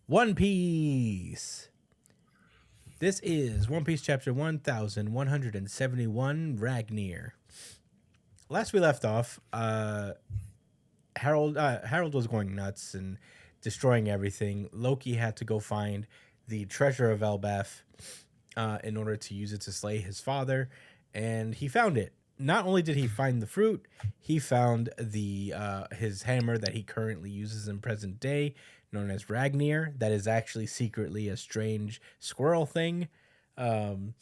One Piece. This is One Piece chapter 1171, Ragnir. Last we left off, Harold was going nuts and destroying everything. Loki had to go find the treasure of Elbaf in order to use it to slay his father, and he found it. Not only did he find the fruit, he found the his hammer that he currently uses in present day, known as Ragnir. That is actually secretly a strange squirrel thing, and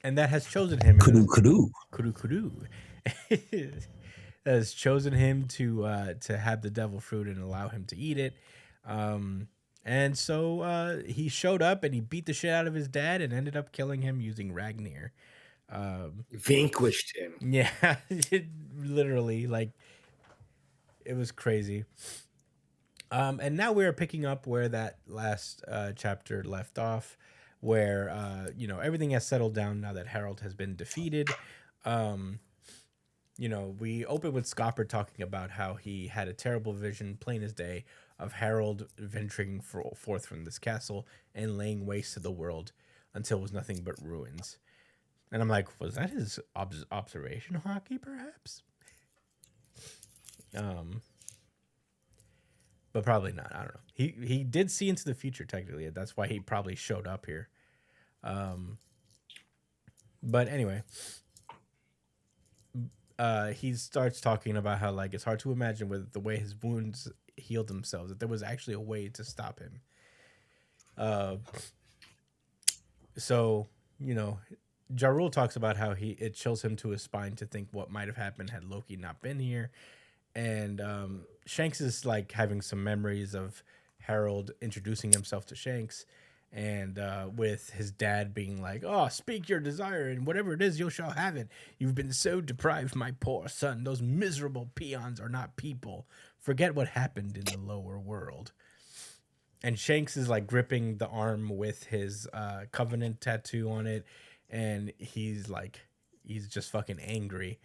that has chosen him. Kudu kudu. Kudu kudu. Has chosen him to have the devil fruit and allow him to eat it. And so he showed up and he beat the shit out of his dad and ended up killing him using Ragnir. Vanquished him. Yeah, literally, like, it was crazy. And now we're picking up where that last chapter left off, where everything has settled down now that Harold has been defeated. We open with Scopper talking about how he had a terrible vision, plain as day, of Harold venturing forth from this castle and laying waste to the world until it was nothing but ruins. And I'm like, was that his observation hockey, perhaps? But probably not. I don't know. He did see into the future, technically. That's why he probably showed up here. But anyway, he starts talking about how, like, it's hard to imagine with the way his wounds healed themselves that there was actually a way to stop him. So Ja Rule talks about how it chills him to his spine to think what might have happened had Loki not been here. And Shanks is like having some memories of Harold introducing himself to Shanks, and with his dad being like, "Oh, speak your desire, and whatever it is, you shall have it. You've been so deprived, my poor son. Those miserable peons are not people. Forget what happened in the lower world." And Shanks is like gripping the arm with his Covenant tattoo on it, and he's just fucking angry.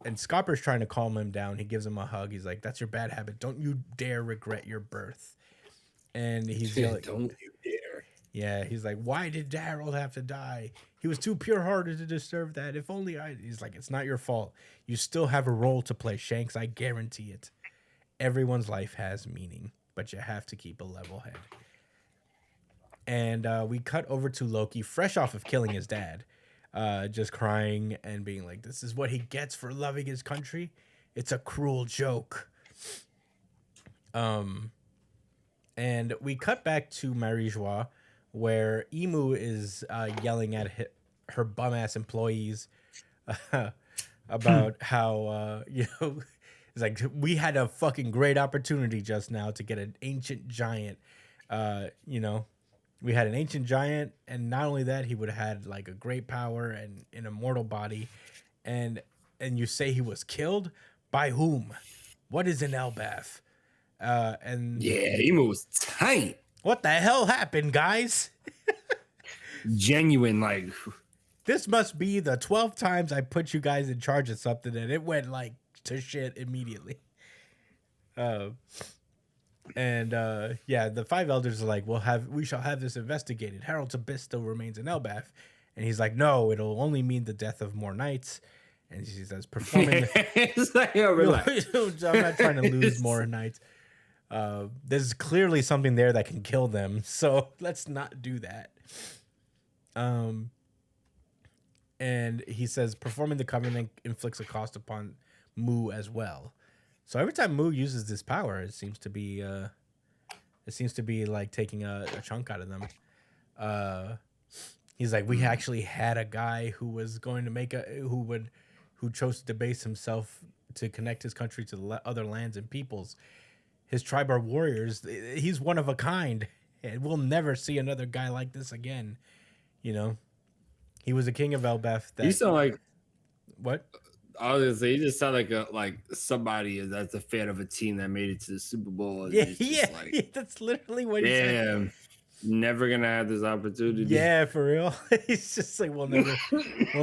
And Scopper's trying to calm him down. He gives him a hug. He's like, "That's your bad habit. Don't you dare regret your birth." And he's yelling, "Don't you dare." Yeah, he's like, "Why did Harold have to die? He was too pure-hearted to deserve that. If only I..." He's like, "It's not your fault. You still have a role to play, Shanks. I guarantee it. Everyone's life has meaning, but you have to keep a level head." And we cut over to Loki, fresh off of killing his dad. Just crying and being like, "This is what he gets for loving his country. It's a cruel joke." And we cut back to Marie-Joie, where Emu is yelling at her bum-ass employees about how, it's like, "We had a fucking great opportunity just now to get an ancient giant, We had an ancient giant, and not only that, he would have had like a great power and an immortal body, and you say he was killed? By whom? What is an Elbaf?" And yeah, Emu was tight. What the hell happened, guys? Genuine, like, this must be the 12th times I put you guys in charge of something, and it went like to shit immediately. The five elders are like, "We shall have this investigated. Harold's abyss still remains in Elbaf." And he's like, "No, it'll only mean the death of more knights." And she says, "Performing..." It's like, relax. I'm not trying to lose more knights. There's clearly something there that can kill them, so let's not do that. And he says, "Performing the covenant inflicts a cost upon Mu as well." So every time Mu uses this power, it seems to be like taking a chunk out of them. He's like, "We actually had a guy who was going to who chose to debase himself to connect his country to other lands and peoples. His tribe are warriors. He's one of a kind, and we'll never see another guy like this again." He was a king of Elbaf. You sound like what? I was gonna say, you just sound like somebody that's a fan of a team that made it to the Super Bowl. Yeah, that's literally what he said. Never gonna have this opportunity. Yeah, for real. He's just like, we'll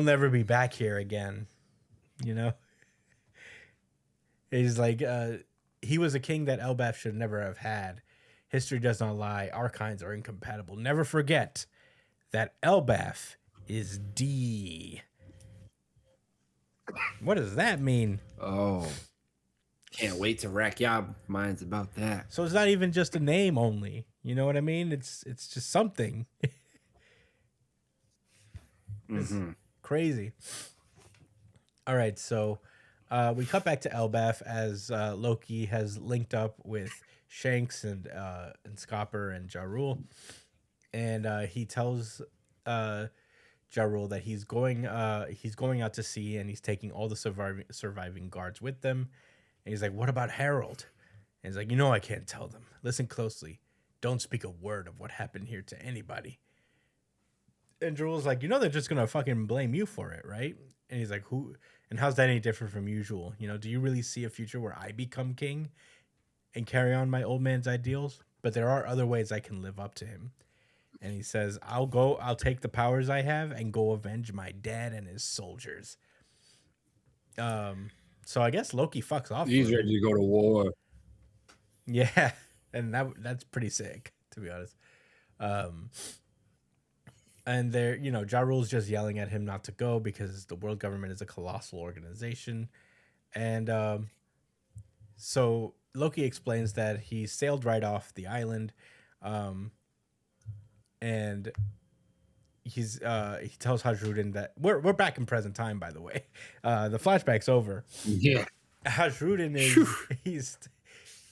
never be back here again. He's like, he was a king that Elbaf should never have had. History does not lie. Our kinds are incompatible. Never forget that Elbaf is D. What does that mean? Oh, can't wait to rack y'all minds about that. So it's not even just a name only. You know what I mean? It's just something. It's crazy. All right, so we cut back to Elbaf as Loki has linked up with Shanks and Scopper and Jarul, and he tells Jarul that he's going out to sea and he's taking all the surviving guards with them. And he's like, "What about Harold?" And he's like, "You know I can't tell them. Listen closely. Don't speak a word of what happened here to anybody." And Jarul's like, "You know they're just gonna fucking blame you for it, right?" And he's like, "Who? And how's that any different from usual? You know, do you really see a future where I become king and carry on my old man's ideals? But there are other ways I can live up to him." And he says, I'll take the powers I have and go avenge my dad and his soldiers. So I guess Loki fucks off. He's ready to go to war. Yeah, and that's pretty sick, to be honest. And there, you know, Ja Rule's just yelling at him not to go because the world government is a colossal organization. And so Loki explains that he sailed right off the island. And he tells Hajrudin that we're back in present time, by the way. The flashback's over. Yeah. Hajrudin is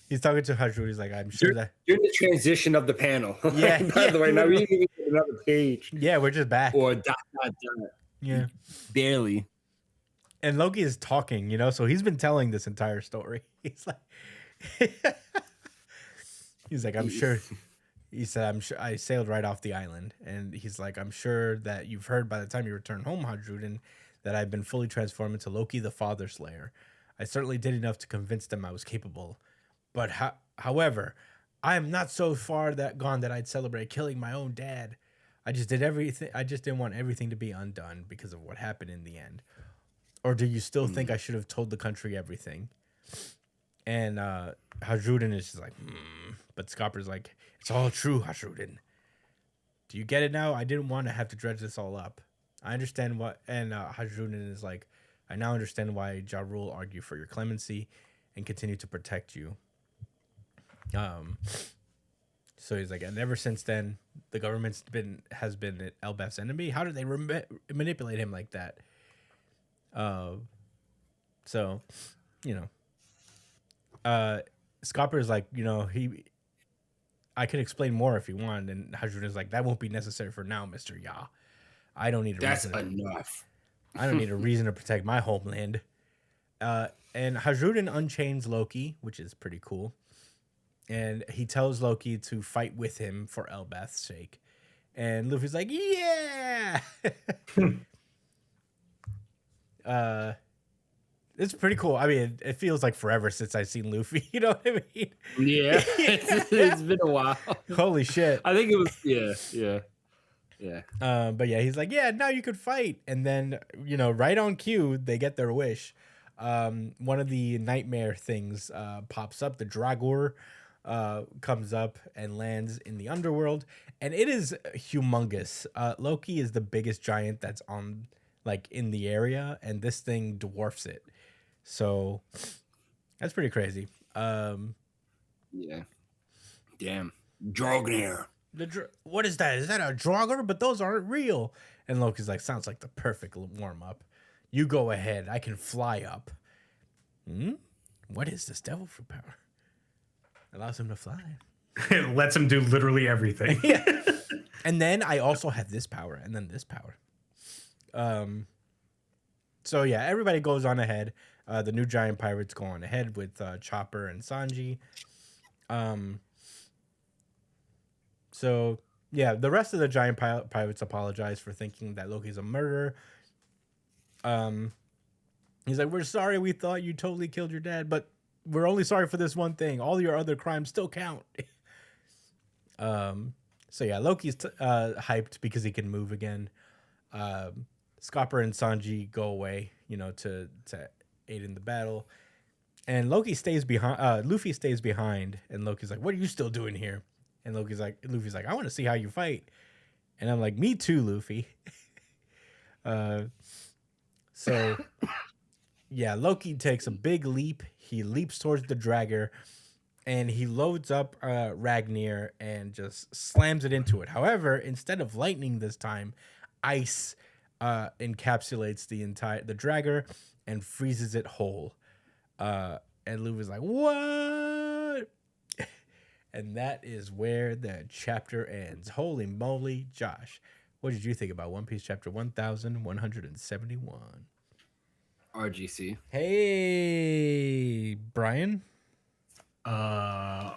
he's talking to Hajrudin. He's like, I'm sure that you're in the transition of the panel. Yeah. By the way, now we didn't even get another page. Yeah, we're just back. Or dot. Yeah. Barely. And Loki is talking, you know, so he's been telling this entire story. He's like, I'm sure. He said, "I'm sure I sailed right off the island." And he's like, "I'm sure that you've heard by the time you return home, Hadrudin, that I've been fully transformed into Loki the Father Slayer. I certainly did enough to convince them I was capable. But however, I am not so far gone that I'd celebrate killing my own dad. I just didn't want everything to be undone because of what happened in the end. Or do you still think I should have told the country everything?" And Hadrudin is just like, But Scopper's like, "It's all true, Hajrudin. Do you get it now? I didn't want to have to dredge this all up. I understand what..." And Hajrudin is like, "I now understand why Ja Rule argued for your clemency and continue to protect you." So he's like, "And ever since then, the government's has been Elbaf's enemy. How did they manipulate him like that?" So, you know, Scopper's like, you know, I could explain more if you want. And Hajrudin's like, "That won't be necessary for now, Mr. Ya. I don't need a That's reason. enough. I don't need a reason to protect my homeland." And Hajrudin unchains Loki, which is pretty cool. And he tells Loki to fight with him for Elbaf's sake. And Luffy's like, "Yeah!" It's pretty cool. I mean, it feels like forever since I've seen Luffy. You know what I mean? Yeah. It's been a while. Holy shit. I think it was, yeah. But yeah, he's like, "Yeah, now you could fight." And then, you know, right on cue, they get their wish. One of the nightmare things pops up. The Dragor comes up and lands in the underworld. And it is humongous. Loki is the biggest giant that's on, like, in the area. And this thing dwarfs it. So that's pretty crazy. Yeah. Damn. Ragnir. What is that? Is that a Draugr? But those aren't real. And Loki's like, "Sounds like the perfect warm up. You go ahead. I can fly up." What is this devil fruit power? Allows him to fly. It lets him do literally everything. Yeah. And then I also have this power, and then this power. So yeah, everybody goes on ahead. The new giant pirates go on ahead with Chopper and Sanji. So yeah, the rest of the giant pirates apologize for thinking that Loki's a murderer. He's like, "We're sorry. We thought you totally killed your dad, but we're only sorry for this one thing. All your other crimes still count." So yeah, Loki's hyped because he can move again. Scopper and Sanji go away, you know, to aid in the battle. And Luffy stays behind, and Loki's like, "What are you still doing here?" And Luffy's like, I want to see how you fight. And I'm like, me too, Luffy. So yeah, Loki takes a big leap. He leaps towards the dragger, and he loads up Ragnir and just slams it into it. However, instead of lightning this time, ice encapsulates the dragger and freezes it whole. And Luffy's like, what? And that is where the chapter ends. Holy moly, Josh. What did you think about One Piece chapter 1171? RGC. Hey, Brian. I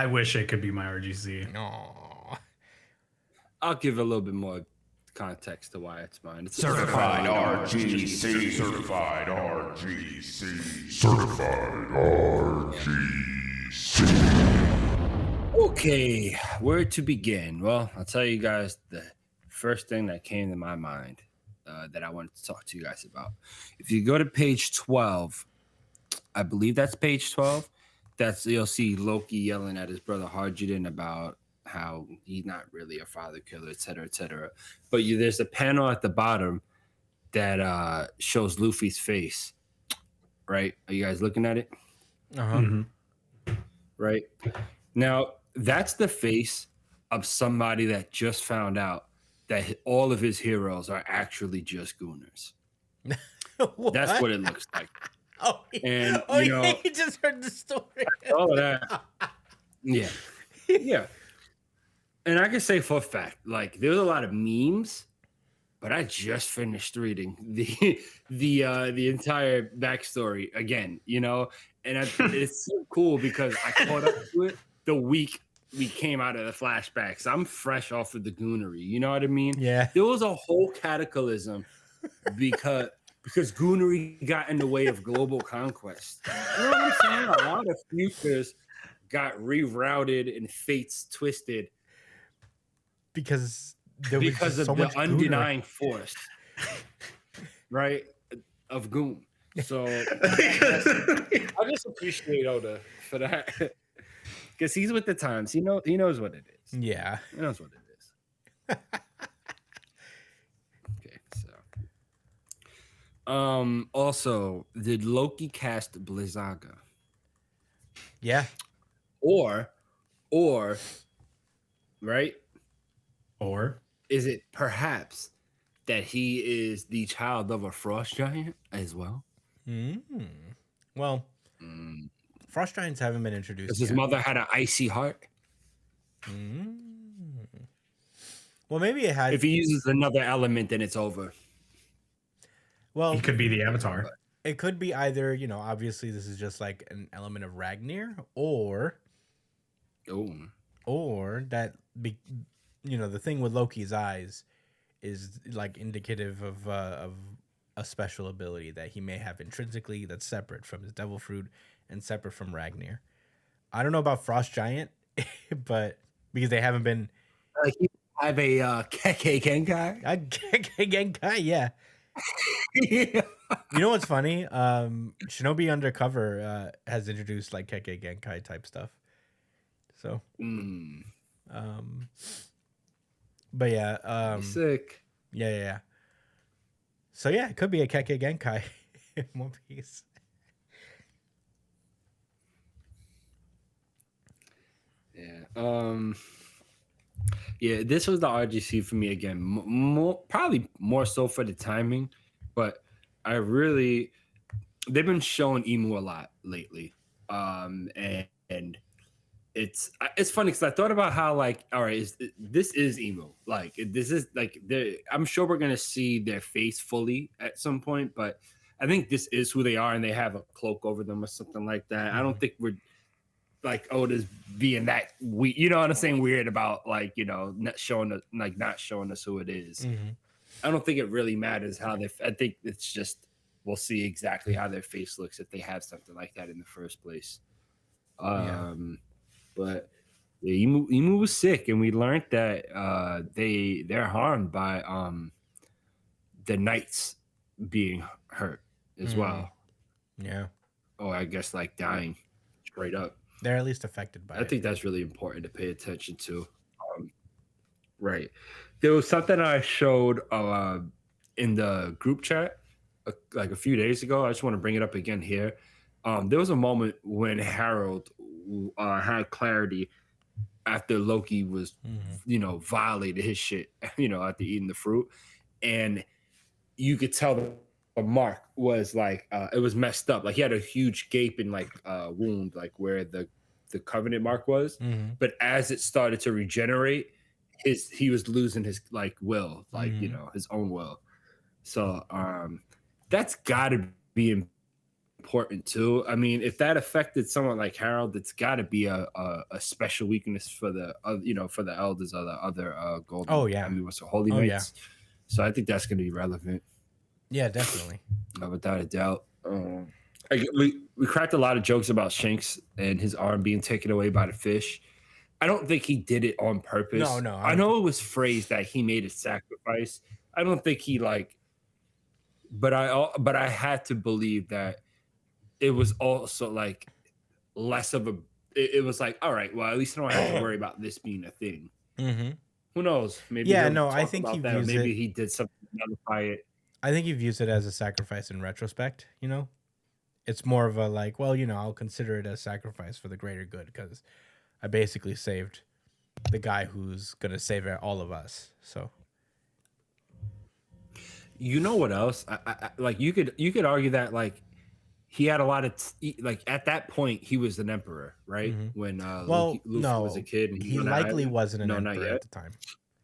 wish it could be my RGC. Aww. I'll give a little bit more context to why it's mine. It's Certified RGC. Certified RGC. Certified RGC. Okay, where to begin? Well, I'll tell you guys the first thing that came to my mind that I wanted to talk to you guys about. If you go to page 12, I believe that's page 12. You'll see Loki yelling at his brother Harjuden about how he's not really a father killer, et cetera, et cetera. But there's a panel at the bottom that shows Luffy's face. Right? Are you guys looking at it? Uh-huh. Mm-hmm. Right? Now, that's the face of somebody that just found out that all of his heroes are actually just gooners. That's what it looks like. Oh, And, he just heard the story. All of that. Yeah. Yeah. And I can say for a fact, like, there's a lot of memes, but I just finished reading the entire backstory again, and it's so cool because I caught up to it the week we came out of the flashbacks. I'm fresh off of the goonery, you know what I mean? Yeah. There was a whole cataclysm because goonery got in the way of global conquest. You know what I'm saying? A lot of futures got rerouted and fates twisted Because of the undenying force, right, of goon. So I just appreciate Oda for that, because he's with the times. He knows what it is. Yeah. He knows what it is. Okay, so also, did Loki cast Blizzaga? Yeah. Or right? Or Is it perhaps that he is the child of a frost giant as well? Well, frost giants haven't been introduced Because yet. his mother had an icy heart. Well, maybe it had. If he uses another element, then it's over. Well, he could be the Avatar. it could be either, obviously this is just like an element of Ragnir, or that the thing with Loki's eyes is like indicative of a special ability that he may have intrinsically that's separate from his devil fruit and separate from Ragnir. I don't know about Frost Giant, but because they haven't been. Like he have a Keke Genkai. Genkai, yeah. Yeah. You know what's funny? Shinobi Undercover has introduced like Keke Genkai type stuff. So, but yeah, Sick. yeah. So yeah, it could be a Keke Genkai in One Piece. Yeah. Yeah, this was the RGC for me again. Probably more so for the timing, but they've been showing Emu a lot lately, and it's funny because I thought about how, like, all right, this is Emu, like this is like I'm sure we're gonna see their face fully at some point, but I think this is who they are, and they have a cloak over them or something like that. I don't think we're like Oda's being that you know what I'm saying, weird about like not showing us who it is. I don't think it really matters how I think it's just we'll see exactly how their face looks if they have something like that in the first place. But yeah, Emu was sick, and we learned that they're harmed by the knights being hurt as well. Yeah. Oh, I guess like dying straight up. They're at least affected by I it. think that's really important to pay attention to. Um, right. There was something I showed in the group chat like a few days ago. I just want to bring it up again here. There was a moment when Harold had clarity after Loki was, violated his shit, after eating the fruit. And you could tell the mark was like, it was messed up. Like he had a huge gaping like wound, like where the covenant mark was. Mm-hmm. But as it started to regenerate, he was losing his like will, like, his own will. So that's gotta be important too. I mean, if that affected someone like Harold, it's got to be a special weakness for the for the elders or the other golden. Oh, yeah. I mean, what's the holy Oh, knights? So I think that's going to be relevant, Yeah, definitely. without a doubt. We cracked a lot of jokes about Shanks and his arm being taken away by the fish. I don't think he did it on purpose. No, I know it was phrased that he made a sacrifice. I don't think he but I had to believe that it was also like less of a. It was like, all right, well, at least I don't have to worry about this being a thing. Mm-hmm. Who knows? Maybe Yeah, he'll no, I talk think about he that, or views maybe it. he did something to nullify it. I think he views it as a sacrifice in retrospect. It's more of a like, well, I'll consider it a sacrifice for the greater good because I basically saved the guy who's gonna save all of us. So You know what else? I like you could argue that like he had a lot of like at that point he was an emperor, right? Mhm. When well, Luffy no, was a kid, and he was on likely island? wasn't an No, not emperor yet. at the time.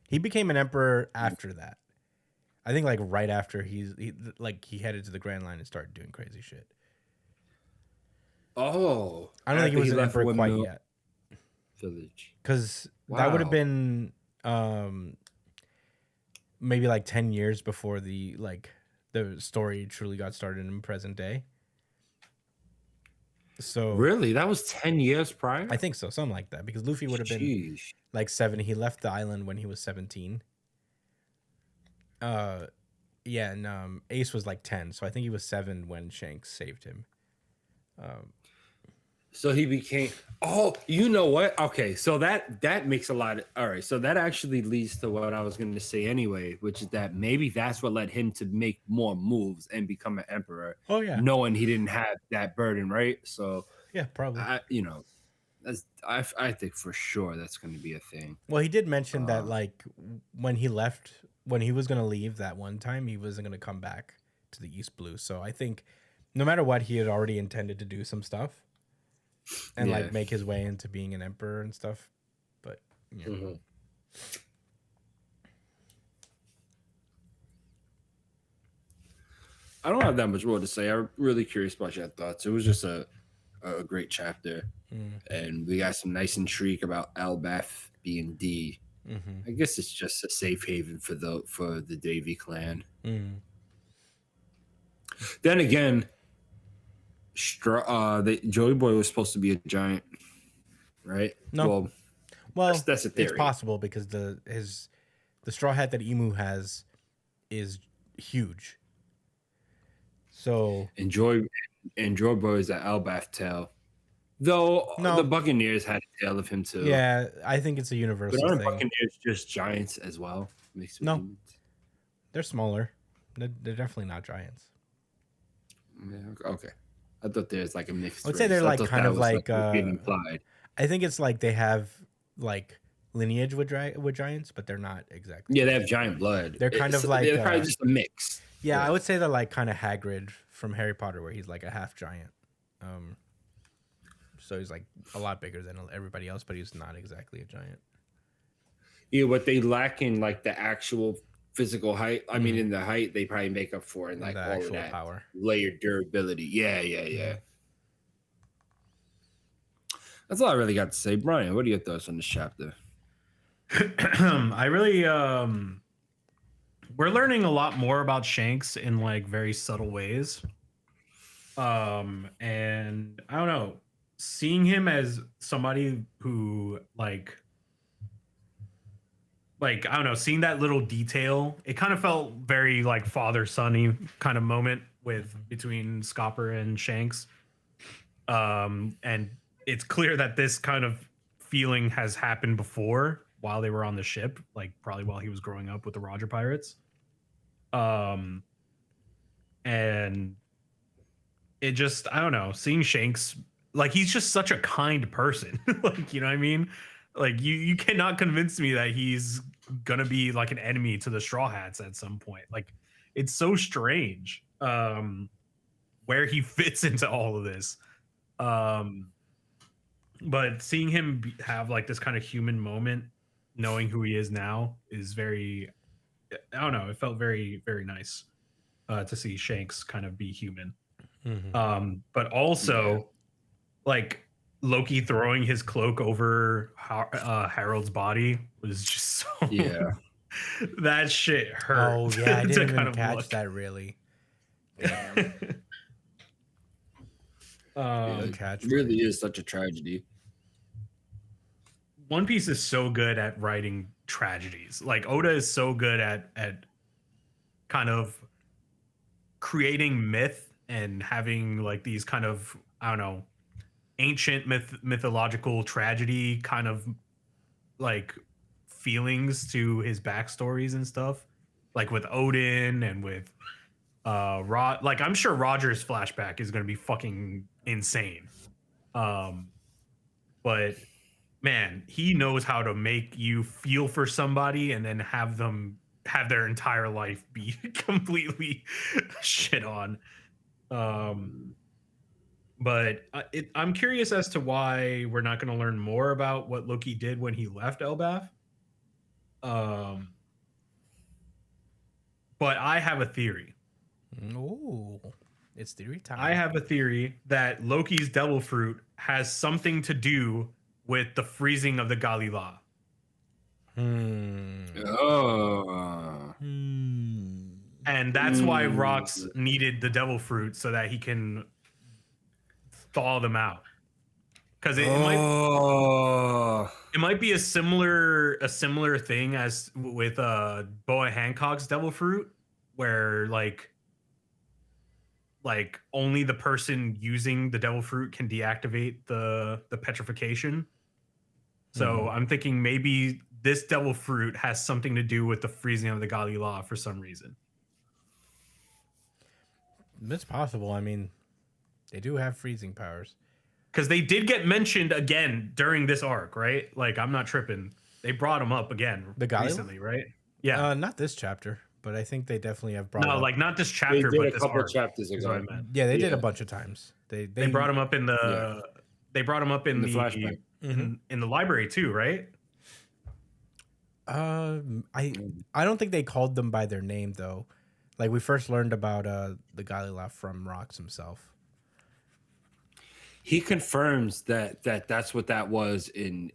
He became an emperor after that. I think like right after he headed to the Grand Line and started doing crazy shit. Oh, I don't think he after was an left emperor quite Windmill yet Village. because that would have Wow. been maybe like 10 years before the story truly got started in present day. So Really, that was 10 years prior. I think so, something like that, because Luffy would have been Jeez. like 7. He left the island when he was 17. Yeah, and Ace was like 10, so I think he was 7 when Shanks saved him. So he became. Oh, you know what? Okay, so that makes a lot. All right, so that actually leads to what I was going to say anyway, which is that maybe that's what led him to make more moves and become an emperor, Oh yeah, knowing he didn't have that burden, right? So yeah, probably. I think for sure that's going to be a thing. Well, he did mention that like when he left, when he was gonna leave that one time, he wasn't gonna come back to the East Blue. So I think no matter what, he had already intended to do some stuff and Yeah. like make his way into being an emperor and stuff. But yeah. Mhm. I don't have that much more to say. I'm really curious about your thoughts. It was just a great chapter, and we got some nice intrigue about Elbaf being D. Mm-hmm. I guess it's just a safe haven for the Davy clan. Mm-hmm. Then again, Joey Boy was supposed to be a giant, right? No. Well, that's a theory. it's possible because the straw hat that Emu has is huge. So And Joy Boy is an Elbaf tail. Though No. the Buccaneers had a tail of him too. yeah, I think it's a But universal aren't thing. Buccaneers just giants as well? Mixed with No. humans? They're smaller. They're definitely not giants. Yeah, okay. I thought there's like a mixed. I would say race. they're I like thought kind that of was, like what was being implied. I think it's like they have like lineage with giants, but they're not exactly. Yeah, they have giant blood. They're kind of like, they're probably just a mix. Yeah, I would say they're like kind of Hagrid from Harry Potter, where he's like a half giant. So he's like a lot bigger than everybody else, but he's not exactly a giant. Yeah, what they lack in like the actual physical height. I mean, in the height, they probably make up for in like The all of actual that power. layered durability. Yeah. That's all I really got to say. Brian, what are your thoughts on this chapter? I really we're learning a lot more about Shanks in like very subtle ways. And I don't know, seeing him as somebody who like I don't know, seeing that little detail, it kind of felt very like father-son-y kind of moment with between Scopper and Shanks. And it's clear that this kind of feeling has happened before while they were on the ship, like probably while he was growing up with the Roger Pirates. Um, and it just, I don't know, seeing Shanks, like he's just such a kind person. Like, you know what I mean? Like you cannot convince me that he's gonna be like an enemy to the Straw Hats at some point. Like it's so strange where he fits into all of this. Um, but seeing him have like this kind of human moment, knowing who he is now, is very, I don't know, it felt very, very nice to see Shanks kind of be human. But also like Loki throwing his cloak over Harold's body was just so Yeah. that shit hurt. Oh yeah, I to didn't kind even of catch look. that really. Yeah, it Catch really is such a tragedy. One Piece is so good at writing tragedies. Like Oda is so good at kind of creating myth and having like these kind of, I don't know, ancient mythological tragedy kind of like feelings to his backstories and stuff, like with Odin and with Rod. Like I'm sure Roger's flashback is going to be fucking insane. But man, he knows how to make you feel for somebody and then have them have their entire life be completely shit on. But I'm curious as to why we're not going to learn more about what Loki did when he left Elbaf. But I have a theory. Ooh, it's theory time. I have a theory that Loki's devil fruit has something to do with the freezing of the Galila. Oh. And that's why Rox needed the devil fruit so that he can thaw them out. Because it might be a similar thing as with Boa Hancock's devil fruit, where like only the person using the devil fruit can deactivate the petrification. So I'm thinking maybe this devil fruit has something to do with the freezing of the Galila for some reason. It's possible. I mean, they do have freezing powers. Because they did get mentioned again during this arc, right? Like, I'm not tripping. They brought them up again recently, right? Yeah. Not this chapter, but I think they definitely have brought. No, up. like not this They chapter, did but a this couple arc. chapters Is what I ago. meant. Yeah, they did a bunch of times. They brought them up in the. Yeah. They brought them up in the flashback. in the library too, right? I don't think they called them by their name though. Like we first learned about the Galila from Rox himself. He confirms that that's what that was in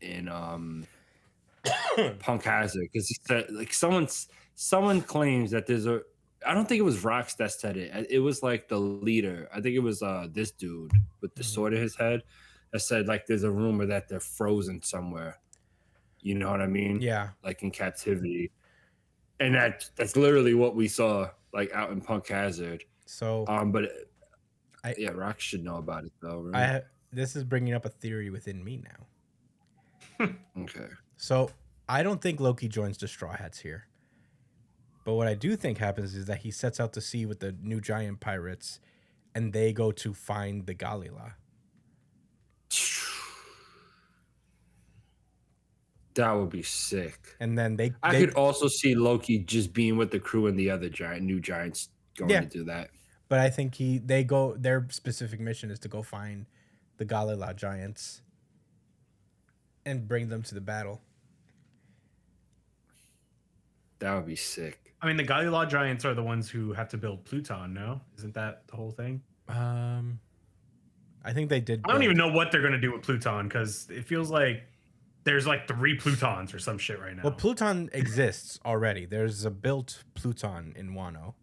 Punk Hazard, because he said like someone claims that there's a, I don't think it was Rox that said it. It was like the leader. I think it was this dude with the sword in his head that said like there's a rumor that they're frozen somewhere. You know what I mean? Yeah. Like in captivity. And that's literally what we saw like out in Punk Hazard. So but Rox should know about it though, right? this is bringing up a theory within me now. Okay. So I don't think Loki joins the Straw Hats here. But what I do think happens is that he sets out to sea with the new giant pirates and they go to find the Galila. That would be sick. And then I could also see Loki just being with the crew and the other new giants going to do that. But I think their specific mission is to go find the Galila giants and bring them to the battle. That would be sick. I mean, the Galila giants are the ones who have to build Pluton. No, isn't that the whole thing? I think they did. I don't even know what they're gonna do with Pluton because it feels like there's like 3 Plutons or some shit right now. Well, Pluton exists already. There's a built Pluton in Wano.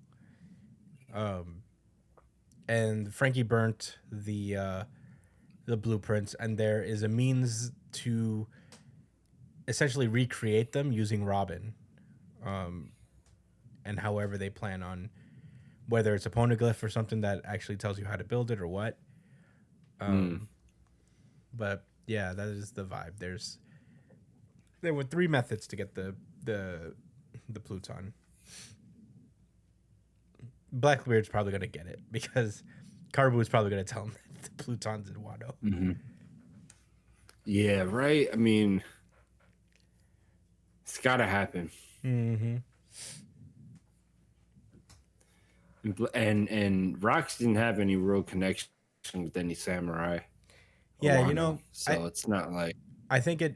And Frankie burnt the blueprints, and there is a means to essentially recreate them using Robin. And however they plan on, whether it's a poneglyph or something that actually tells you how to build it or what. But yeah, that is the vibe. There were 3 methods to get the Pluton. Blackbeard's probably gonna get it because Caribou's probably gonna tell him that the Pluton's in Wado. Mm-hmm. Yeah, right. I mean, it's gotta happen. Mm-hmm. And Rox didn't have any real connection with any samurai. Yeah, Wano, so it's not like I think it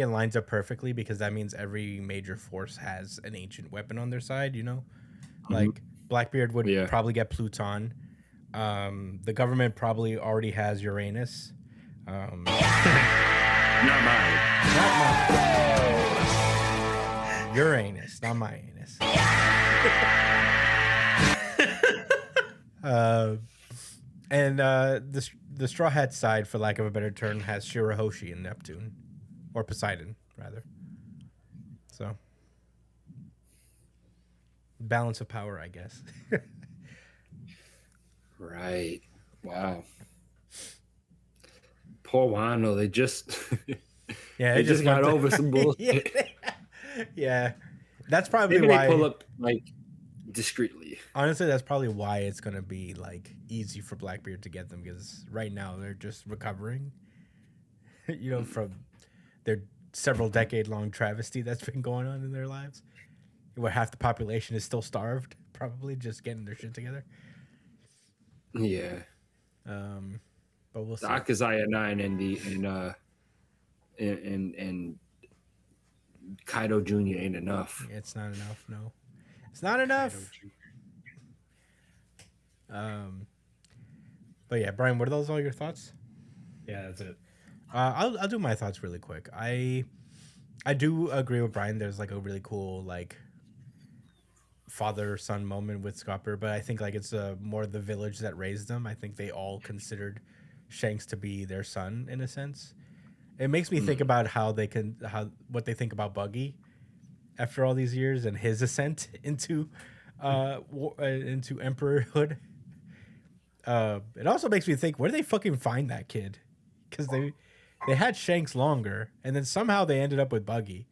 lines up perfectly because that means every major force has an ancient weapon on their side. Like Blackbeard would probably get Pluton. The government probably already has Uranus. not mine. Not mine. Uranus, not my anus. And the Straw Hat side, for lack of a better term, has Shirahoshi and Neptune, or Poseidon, rather. So, balance of power, I guess. Right. Wow. Poor Wano. They just they just got over some bullshit. Yeah. That's probably Maybe why they pull up like discreetly. Honestly, that's probably why it's gonna be like easy for Blackbeard to get them, because right now they're just recovering, from their several decade-long travesty that's been going on in their lives, where half the population is still starved, probably just getting their shit together. Yeah. But we'll see. The Akazaya 9 and Kaido Jr. ain't enough. It's not enough. No, it's not enough. But yeah, Brian, were those all your thoughts? Yeah, that's it. I'll do my thoughts really quick. I do agree with Brian. There's like a really cool like father-son moment with Scopper, but I think like it's more the village that raised them. I think they all considered Shanks to be their son in a sense. It makes me think about what they think about Buggy after all these years and his ascent into emperorhood. It also makes me think, where did they fucking find that kid? Because they had Shanks longer, and then somehow they ended up with Buggy.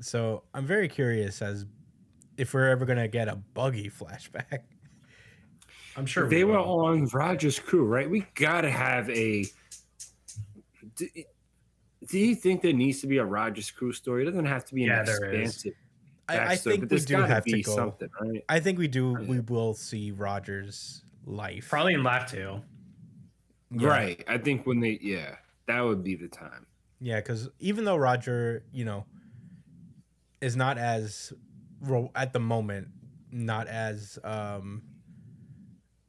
So I'm very curious as if we're ever gonna get a Buggy flashback. I'm sure they were on Roger's crew, right? We gotta have a. Do you think there needs to be a Roger's crew story? It doesn't have to be an expansive. I think we do have to go. Something, right? I think we do. We will see Roger's life probably in Laugh Tale. Yeah. Right. I think when that would be the time. Yeah, because even though Roger, is not as at the moment not as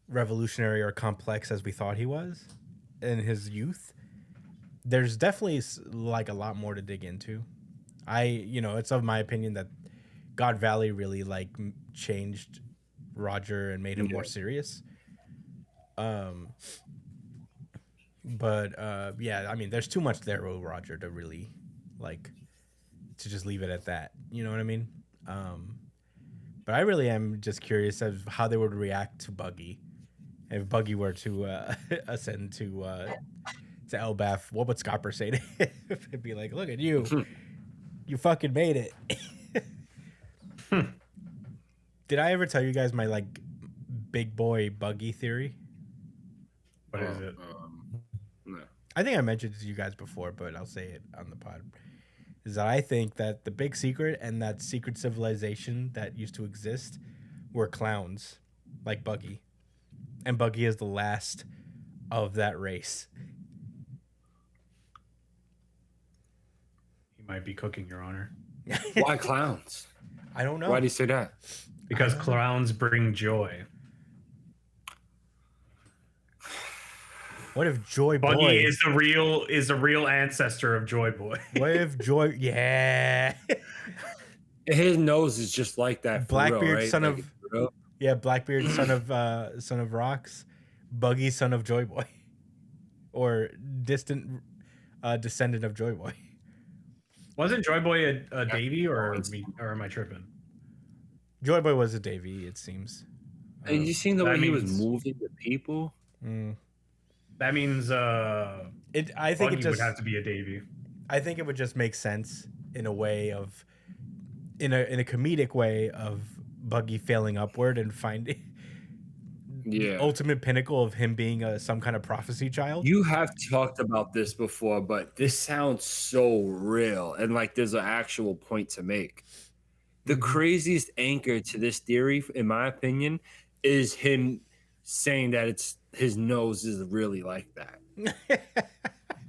revolutionary or complex as we thought he was in his youth, there's definitely like a lot more to dig into. It's of my opinion that God Valley really like changed Roger and made him more serious. But yeah, I mean, there's too much there with Roger to really like to just leave it at that. You know what I mean? But I really am just curious of how they would react to Buggy. If Buggy were to ascend to Elbaf, what would Scopper say to him? It'd be like, look at you. You fucking made it. Did I ever tell you guys my like big boy Buggy theory? What is it? No. I think I mentioned it to you guys before, but I'll say it on the pod. Is that I think that the big secret and that secret civilization that used to exist were clowns, like Buggy. And Buggy is the last of that race. You might be cooking, Your Honor. Why clowns? I don't know. Why do you say that? Because clowns bring joy. What if Joy Buggy Boy is the real ancestor of Joy Boy? What if Joy? Yeah. His nose is just like that. Blackbeard, real, right? son like, of Blackbeard, son of Rocks, Buggy, son of Joy Boy, or distant descendant of Joy Boy. Wasn't Joy Boy a Davy, or am I tripping? Joy Boy was a Davy, it seems. And you seen the way he was moving the people? That means I think Buggy it just would have to be a Davy. I think it would just make sense in a way of in a comedic way of Buggy failing upward and finding the Yeah. ultimate pinnacle of him being some kind of prophecy child. You have talked about this before, but this sounds so real. And like there's an actual point to make. The craziest anchor to this theory, in my opinion, is him saying that it's his nose is really like that.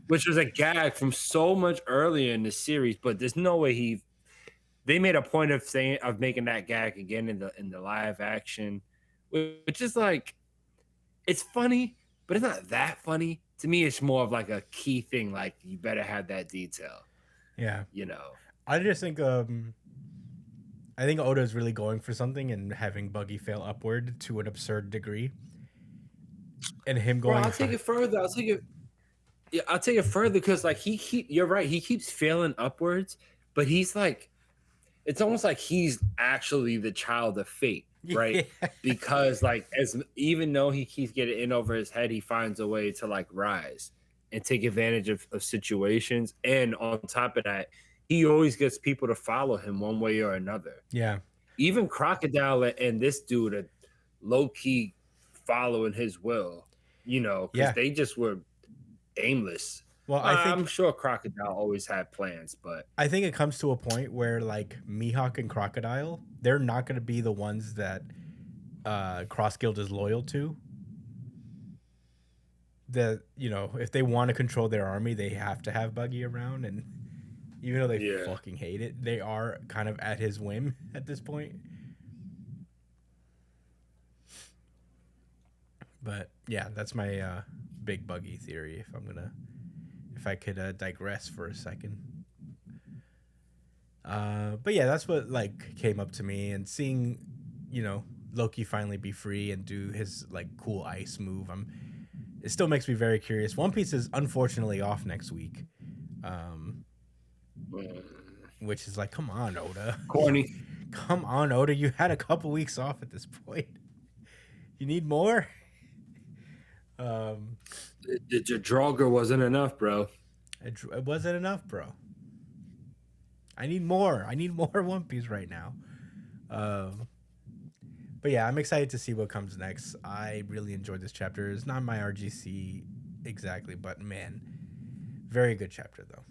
Which was a gag from so much earlier in the series, but there's no way they made a point of making that gag again in the live action, which is like it's funny, but it's not that funny. To me, it's more of like a key thing, like you better have that detail. Yeah. You know. I just think I think Oda is really going for something and having Buggy fail upward to an absurd degree. And him going I'll take it further. I'll take it further because like you're right, he keeps failing upwards, but he's like it's almost like he's actually the child of fate, right? Yeah. Because like even though he keeps getting in over his head, he finds a way to like rise and take advantage of situations. And on top of that, he always gets people to follow him one way or another. Yeah. Even Crocodile and this dude are low-key following his will, you know, because they just were aimless. Well, I'm sure Crocodile always had plans, but I think it comes to a point where like Mihawk and Crocodile, they're not going to be the ones that Cross Guild is loyal to. That, you know, if they want to control their army, they have to have Buggy around, and even though they fucking hate it, they are kind of at his whim at this point. But yeah, that's my big Buggy theory. If I could digress for a second. But yeah, that's what like came up to me, and seeing, you know, Loki finally be free and do his like cool ice move. It still makes me very curious. One Piece is unfortunately off next week, which is like, come on, Oda. Corny. Come on, Oda. You had a couple weeks off at this point. You need more. The Draugr wasn't enough, bro. It wasn't enough, bro. I need more. I need more One Piece right now. But yeah, I'm excited to see what comes next. I really enjoyed this chapter. It's not my RGC exactly, but man, very good chapter though.